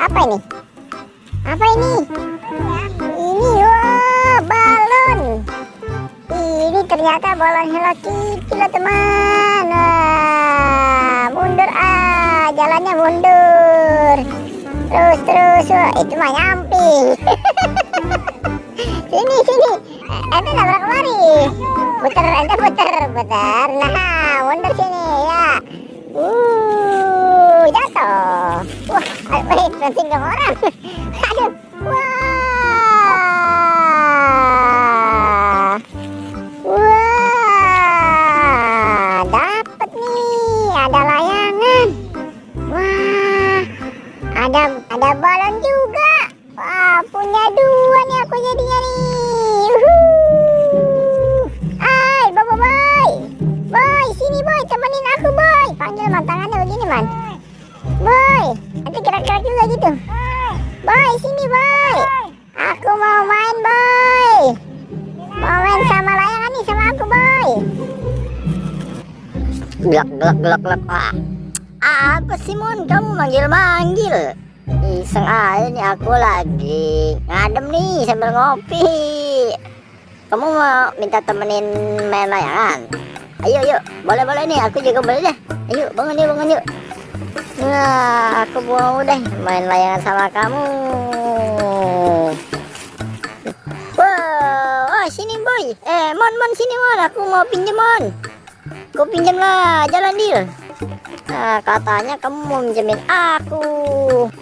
Apa ini? Apa ini? Ini wah, balon. Ini ternyata balon Hello Kitty loh teman. Wah, mundur jalannya mundur. Terus. Wah, itu mah nyamping. Sini. Ente nabrak kemari. Puter. Nah, mundur sini ya. Jatuh. Wah, wait, nanti nggak orang. Aduh, wah, dapet nih, ada layangan. Wah, ada balon juga. Wah, punya dua nih aku jadinya nih. Hai, boy, sini boy, temenin aku boy. Panggil tangannya begini man. Boy, nanti gerak-gerak juga gitu. Boy, sini boy. Aku mau main boy. Mau main sama layangan nih sama aku boy. Gelak. Apa sih Mon? Kamu manggil. Iseng aja nih, aku lagi ngadem nih sambil ngopi. Kamu mau minta temenin main layangan? Ayo, boleh nih, aku juga boleh deh. Ayo, bangun yuk. Nah, aku mau deh main layangan sama kamu. Wah, sini boy. Mon, sini Mon, aku mau pinjem Mon. Aku pinjem lah, jalan deal. Nah, katanya kamu mau minjemin aku.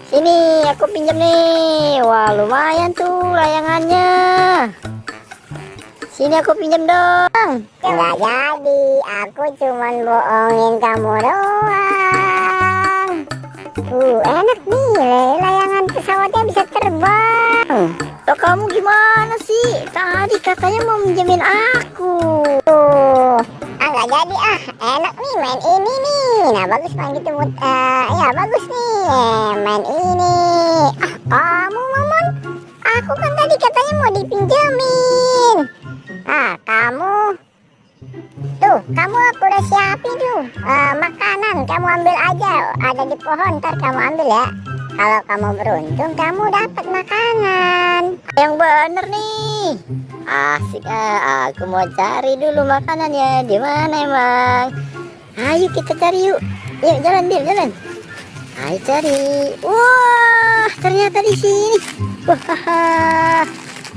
Sini, aku pinjem nih. Wah, lumayan tuh layangannya. Sini aku pinjam dong. Nggak jadi, aku cuman bohongin kamu doang. Enak nih, layangan pesawatnya bisa terbang. Loh, kamu gimana sih? Tadi katanya mau minjemin aku. Nggak jadi enak nih main ini nih. Nah, bagus main gitu. Ya bagus nih, main ini. Kamu Momon, aku kan tadi katanya mau dipinjemin. Kamu aku udah siapin tuh makanan, kamu ambil aja, ada di pohon, ntar kamu ambil ya. Kalau kamu beruntung kamu dapat makanan. Yang bener nih. Asik, aku mau cari dulu makanannya di mana emang. Ayo kita cari yuk. Yuk jalan. Ayo cari. Wah, ternyata di sini. Wah,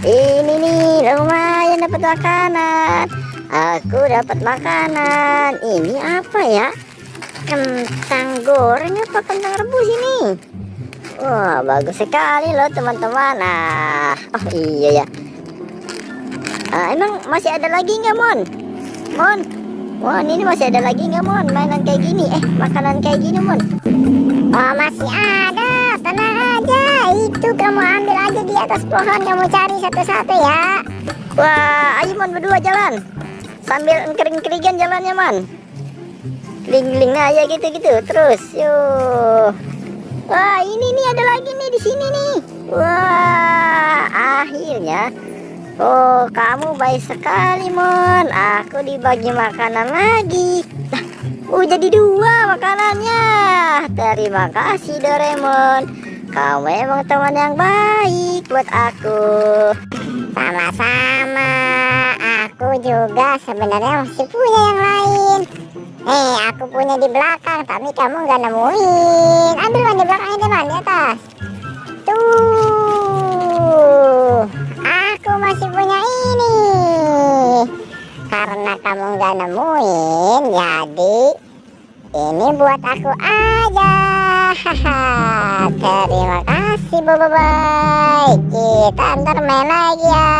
ini nih lumayan dapat makanan. Aku dapat makanan. Ini apa ya? Kentang goreng apa kentang rebus ini? Wah, bagus sekali loh teman-teman. Oh iya ya. Emang masih ada lagi nggak Mon? Ini masih ada lagi nggak Mon? Mainan kayak gini, makanan kayak gini Mon? Oh, masih ada. Tenang aja. Itu kamu ambil aja di atas pohon. Kamu cari satu-satu ya. Wah, ayo Mon berdua jalan. Sambil kering-keringan jalannya Man. Kering-kering aja gitu terus. Yuk. Wah, ini nih ada lagi nih di sini nih. Wah, akhirnya. Oh, kamu baik sekali Mon. Aku dibagi makanan lagi. Jadi 2 makanannya. Terima kasih Doraemon. Kamu emang teman yang baik buat aku. Sama-sama. Aku juga sebenarnya masih punya yang lain. Aku punya di belakang, tapi kamu nggak nemuin. Ambil Man di belakangnya teman, di atas. Tuh, aku masih punya ini. Karena kamu nggak nemuin, jadi ini buat aku aja. Terima kasih, bye. Kita ntar main lagi ya.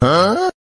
Huh?